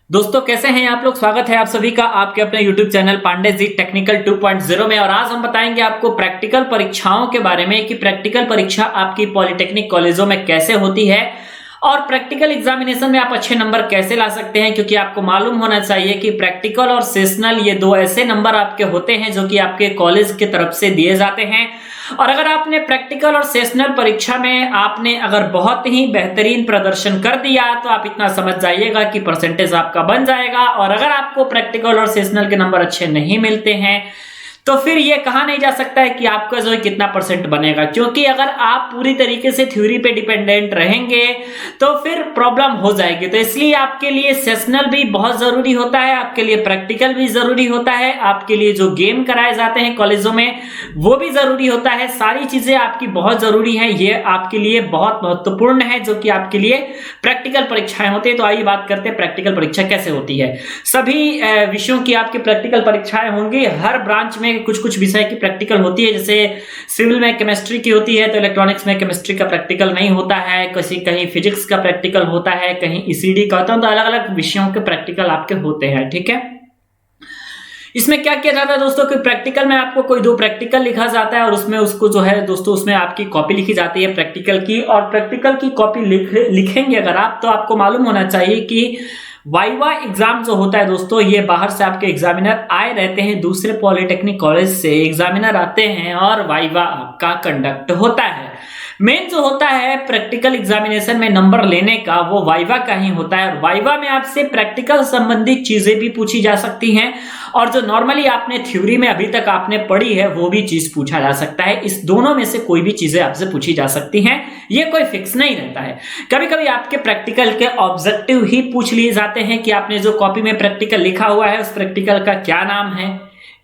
दोस्तों कैसे हैं आप लोग। स्वागत है आप सभी का आपके अपने YouTube channel Pandey ji technical 2.0 में। और आज हम बताएंगे आपको प्रैक्टिकल परीक्षाओं के बारे में कि प्रैक्टिकल परीक्षा आपकी पॉलिटेक्निक कॉलेजों में कैसे होती है और प्रैक्टिकल एग्जामिनेशन में आप अच्छे नंबर कैसे ला सकते हैं। क्योंकि आपको मालूम होना चाहिए कि प्रैक्टिकल और सेशनल ये दो ऐसे नंबर आपके होते हैं जो कि आपके कॉलेज की तरफ से दिए जाते हैं। और अगर आपने प्रैक्टिकल और सेशनल परीक्षा में आपने अगर बहुत ही बेहतरीन प्रदर्शन कर दिया तो आप इतना समझ जाइएगा कि परसेंटेज आपका बन जाएगा। और अगर आपको प्रैक्टिकल और सेशनल के नंबर अच्छे नहीं मिलते हैं तो फिर ये कहा नहीं जा सकता है कि आपका जो है कितना परसेंट बनेगा। क्योंकि अगर आप पूरी तरीके से थ्योरी पे डिपेंडेंट रहेंगे तो फिर प्रॉब्लम हो जाएगी। तो इसलिए आपके लिए सेशनल भी बहुत जरूरी होता है, आपके लिए प्रैक्टिकल भी जरूरी होता है, आपके लिए जो गेम कराए जाते हैं कॉलेजों में वो भी जरूरी होता है। सारी चीजें आपकी बहुत जरूरी है, ये आपके लिए बहुत महत्वपूर्ण है जो कि आपके लिए प्रैक्टिकल परीक्षाएं होती है। तो आइए बात करते हैं प्रैक्टिकल परीक्षा कैसे होती है। सभी विषयों की आपकी प्रैक्टिकल परीक्षाएं होंगी। हर ब्रांच में कुछ कुछ विषय की प्रैक्टिकल होती है। जैसे सिविल में केमिस्ट्री की होती है तो इलेक्ट्रॉनिक्स में केमिस्ट्री का प्रैक्टिकल नहीं होता है, कहीं फिजिक्स का प्रैक्टिकल होता है, कहीं ईसीडी का होता है। तो अलग अलग विषयों के प्रैक्टिकल आपके होते हैं, ठीक है। इसमें क्या किया जाता है दोस्तों कि प्रैक्टिकल में आपको कोई दो प्रैक्टिकल लिखा जाता है और उसमें उसको जो है दोस्तों उसमें आपकी कॉपी लिखी जाती है प्रैक्टिकल की। और प्रैक्टिकल की कॉपी लिखेंगे अगर आप तो आपको मालूम होना चाहिए कि वाइवा एग्जाम जो होता है दोस्तों ये बाहर से आपके एग्जामिनर आए रहते हैं, दूसरे पॉलिटेक्निक कॉलेज से एग्जामिनर आते हैं और वाइवा आपका कंडक्ट होता है। मेन जो होता है प्रैक्टिकल एग्जामिनेशन में नंबर लेने का वो वाइवा का ही होता है। और वाइवा में आपसे प्रैक्टिकल संबंधित चीजें भी पूछी जा सकती हैं और जो नॉर्मली आपने थ्योरी में अभी तक आपने पढ़ी है वो भी चीज पूछा जा सकता है। इस दोनों में से कोई भी चीजें आपसे पूछी जा सकती हैं, ये कोई फिक्स नहीं रहता है। कभी कभी आपके प्रैक्टिकल के ऑब्जेक्टिव ही पूछ लिए जाते हैं कि आपने जो कॉपी में प्रैक्टिकल लिखा हुआ है उस प्रैक्टिकल का क्या नाम है,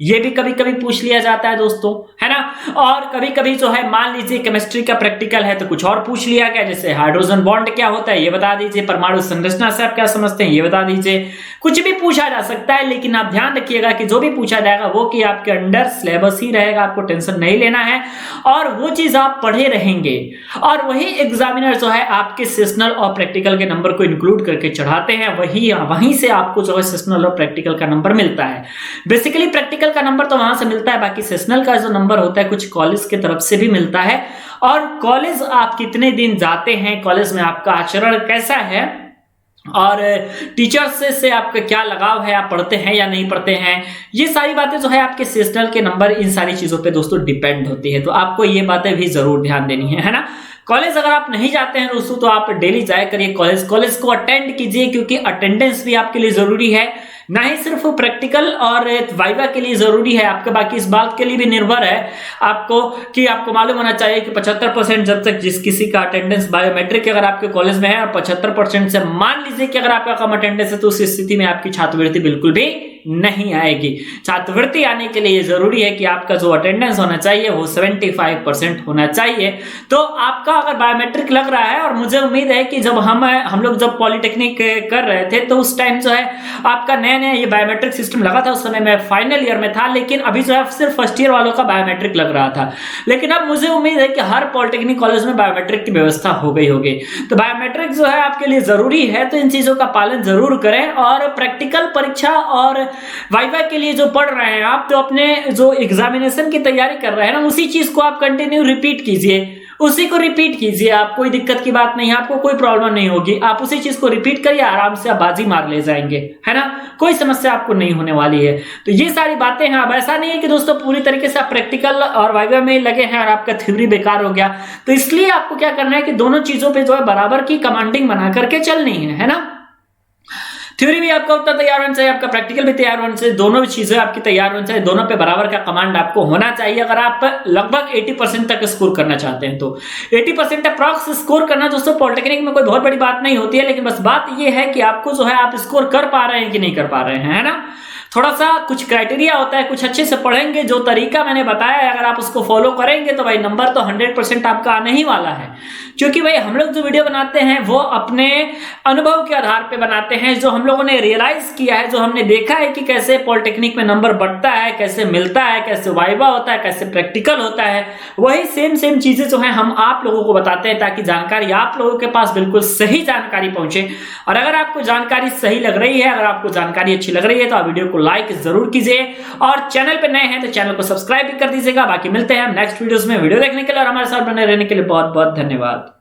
ये भी कभी कभी पूछ लिया जाता है दोस्तों, है ना। और कभी कभी जो है मान लीजिए केमिस्ट्री का प्रैक्टिकल है तो कुछ और पूछ लिया गया, जैसे हाइड्रोजन बॉन्ड क्या होता है ये बता दीजिए, परमाणु संरचना से आप क्या समझते हैं ये बता दीजिए। कुछ भी पूछा जा सकता है, लेकिन आप ध्यान रखिएगा कि जो भी पूछा जाएगा वो कि आपके अंडर सिलेबस ही रहेगा, आपको टेंशन नहीं लेना है और वो चीज आप पढ़े रहेंगे। और वही एग्जामिनर जो है आपके सेशनल और प्रैक्टिकल के नंबर को इंक्लूड करके चढ़ाते हैं, वहीं से आपको जो है सेशनल और प्रैक्टिकल का नंबर मिलता है। बेसिकली प्रैक्टिकल का नंबर तो वहां से मिलता है, बाकी सेशनल का जो नंबर होता है कुछ कॉलेज की तरफ से भी मिलता है। और कॉलेज आप कितने दिन जाते हैं, कॉलेज में आपका आचरण कैसा है और टीचर्स से आपका क्या लगाव है, आप पढ़ते हैं या नहीं पढ़ते हैं, ये सारी बातें जो है आपके सेशनल के नंबर इन सारी चीजों पे दोस्तों डिपेंड होती है। तो आपको ये बातें भी जरूर ध्यान देनी है ना। कॉलेज अगर आप नहीं जाते हैं दोस्तों तो आप डेली जाया करिए कॉलेज को अटेंड कीजिए, क्योंकि अटेंडेंस भी आपके लिए जरूरी है। ना ही सिर्फ प्रैक्टिकल और वाइवा के लिए जरूरी है आपके, बाकी इस बात के लिए भी निर्भर है आपको कि आपको मालूम होना चाहिए कि 75% जब तक जिस किसी का अटेंडेंस बायोमेट्रिक अगर आपके कॉलेज में है और 75% से मान लीजिए कि अगर आपका कम अटेंडेंस है तो उस स्थिति में आपकी छात्रवृत्ति बिल्कुल भी नहीं आएगी। छात्रवृत्ति आने के लिए जरूरी है कि आपका जो अटेंडेंस होना चाहिए वो 75% होना चाहिए। तो आपका अगर बायोमेट्रिक लग रहा है, और मुझे उम्मीद है कि जब हम लोग जब पॉलिटेक्निक कर रहे थे तो उस टाइम जो है आपका नया नया ये बायोमेट्रिक सिस्टम लगा था, उस समय मैं फाइनल ईयर में था, लेकिन अभी जो है सिर्फ फर्स्ट ईयर वालों का बायोमेट्रिक लग रहा था। लेकिन अब मुझे उम्मीद है कि हर पॉलिटेक्निक कॉलेज में बायोमेट्रिक की व्यवस्था हो गई होगी। तो बायोमेट्रिक जो है आपके लिए जरूरी है, तो इन चीजों का पालन जरूर करें। और प्रैक्टिकल परीक्षा और वाइवा के लिए जो पढ़ रहे हैं आप, तो अपने जो एग्जामिनेशन की तैयारी कर रहे हैं ना उसी चीज को आप कंटिन्यू रिपीट कीजिए, उसी को रिपीट कीजिए। आप कोई दिक्कत की बात नहीं है, आपको कोई प्रॉब्लम नहीं होगी, आप उसी चीज को रिपीट करिए, आराम से आप बाजी मार ले जाएंगे, है ना। कोई समस्या आपको नहीं होने वाली है। तो ये सारी बातें हैं। अब ऐसा नहीं है कि दोस्तों पूरी तरीके से आप प्रैक्टिकल और वाइवा में लगे हैं और आपका थ्योरी बेकार हो गया। तो इसलिए आपको क्या करना है कि दोनों चीजों पे जो है बराबर की कमांडिंग बना करके चलनी है ना। थ्योरी भी आपका उतना तैयार होना चाहिए, आपका प्रैक्टिकल भी तैयार होना चाहिए, दोनों चीजें आपकी तैयार होनी चाहिए, दोनों पे बराबर का कमांड आपको होना चाहिए। अगर आप लगभग 80% तक स्कोर करना चाहते हैं तो 80% अप्रॉक्स स्कोर करना दोस्तों पॉलिटेक्निक में कोई बहुत बड़ी बात नहीं होती है। लेकिन बस बात यह है कि आपको जो है आप स्कोर कर पा रहे हैं कि नहीं कर पा रहे हैं, है ना। थोड़ा सा कुछ क्राइटेरिया होता है, कुछ अच्छे से पढ़ेंगे, जो तरीका मैंने बताया है अगर आप उसको फॉलो करेंगे तो भाई नंबर तो 100% आपका आने ही वाला है। क्योंकि भाई हम लोग जो वीडियो बनाते हैं वो अपने अनुभव के आधार पे बनाते हैं, जो हम लोगों ने रियलाइज किया है, जो हमने देखा है कि कैसे पॉलिटेक्निक में नंबर बढ़ता है, कैसे मिलता है, कैसे वाइवा होता है, कैसे प्रैक्टिकल होता है, वही सेम चीजें जो है हम आप लोगों को बताते हैं ताकि जानकारी आप लोगों के पास बिल्कुल सही जानकारी पहुंचे। और अगर आपको जानकारी सही लग रही है, अगर आपको जानकारी अच्छी लग रही है तो आप वीडियो को लाइक जरूर कीजिए और चैनल पे नए हैं तो चैनल को सब्सक्राइब भी कर दीजिएगा। बाकी मिलते हैं नेक्स्ट वीडियोस में। वीडियो देखने के लिए और हमारे साथ बने रहने के लिए बहुत बहुत धन्यवाद।